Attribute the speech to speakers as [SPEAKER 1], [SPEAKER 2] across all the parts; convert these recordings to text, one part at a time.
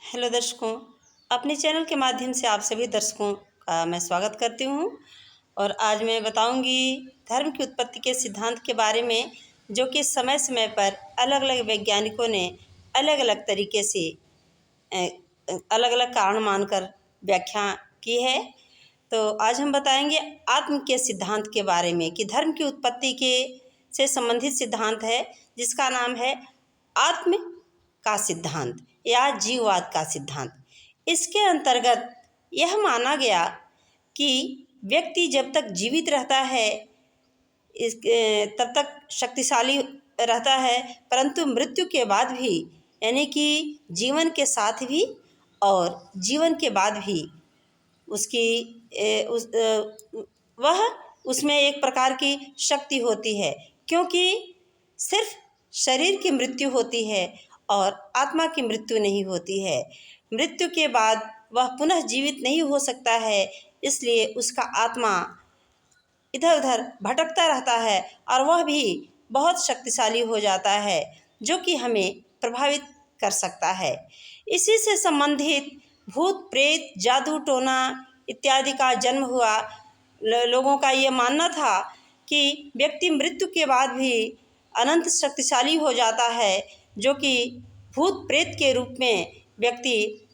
[SPEAKER 1] Hello दर्शकों, अपने channel के माध्यम से आप सभी दर्शकों का मैं स्वागत करती हूँ। और आज मैं बताऊँगी धर्म की उत्पत्ति के सिद्धांत के बारे में, जो कि समय समय पर अलग अलग वैज्ञानिकों ने अलग अलग तरीके से अलग अलग कारण मानकर व्याख्या की है। तो आज हम बताएंगे आत्म के सिद्धांत के बारे में कि धर्म की उत्पत्ति के से संबंधित सिद्धांत है, जिसका नाम है आत्म का सिद्धांत या जीववाद का सिद्धांत। इसके अंतर्गत यह माना गया कि व्यक्ति जब तक जीवित रहता है तब तक शक्तिशाली रहता है, परंतु मृत्यु के बाद भी, यानी कि जीवन के साथ भी और जीवन के बाद भी वह उसमें एक प्रकार की शक्ति होती है, क्योंकि सिर्फ शरीर की मृत्यु होती है और आत्मा की मृत्यु नहीं होती है। मृत्यु के बाद वह पुनः जीवित नहीं हो सकता है, इसलिए उसका आत्मा इधर उधर भटकता रहता है और वह भी बहुत शक्तिशाली हो जाता है, जो कि हमें प्रभावित कर सकता है। इसी से संबंधित भूत प्रेत जादू टोना इत्यादि का जन्म हुआ। लोगों का ये मानना था कि व्यक्ति मृत्यु के बाद भी अनंत शक्तिशाली हो जाता है, जो कि भूत प्रेत के रूप में व्यक्ति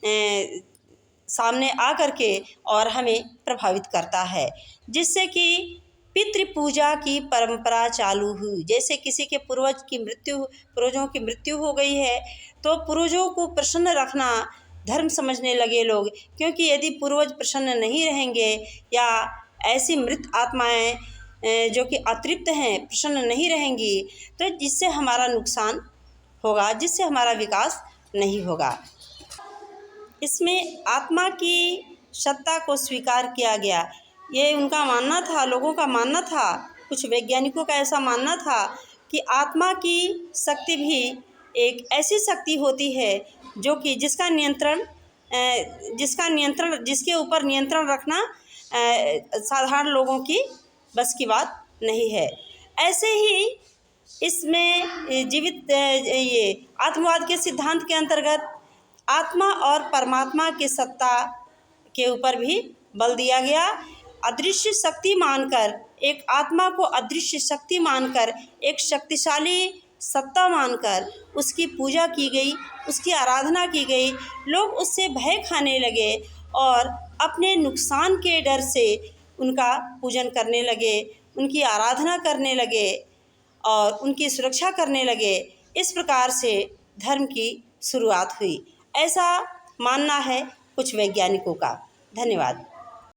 [SPEAKER 1] सामने आ कर के और हमें प्रभावित करता है, जिससे कि पितृ पूजा की परंपरा चालू हुई। जैसे किसी के पूर्वजों की मृत्यु हो गई है, तो पूर्वजों को प्रसन्न रखना धर्म समझने लगे लोग, क्योंकि यदि पूर्वज प्रसन्न नहीं रहेंगे या ऐसी मृत आत्माएं जो कि अतृप्त हैं प्रसन्न नहीं रहेंगी, तो जिससे हमारा नुकसान होगा, जिससे हमारा विकास नहीं होगा। इसमें आत्मा की सत्ता को स्वीकार किया गया, ये उनका मानना था, लोगों का मानना था। कुछ वैज्ञानिकों का ऐसा मानना था कि आत्मा की शक्ति भी एक ऐसी शक्ति होती है जो कि जिसके ऊपर नियंत्रण रखना साधारण लोगों की बस की बात नहीं है। ऐसे ही इसमें ये आत्मवाद के सिद्धांत के अंतर्गत आत्मा और परमात्मा की सत्ता के ऊपर भी बल दिया गया। अदृश्य शक्ति मानकर, एक आत्मा को अदृश्य शक्ति मानकर, एक शक्तिशाली सत्ता मानकर उसकी पूजा की गई, उसकी आराधना की गई। लोग उससे भय खाने लगे और अपने नुकसान के डर से उनका पूजन करने लगे, उनकी आराधना करने लगे और उनकी सुरक्षा करने लगे। इस प्रकार से धर्म की शुरुआत हुई, ऐसा मानना है कुछ वैज्ञानिकों का। धन्यवाद।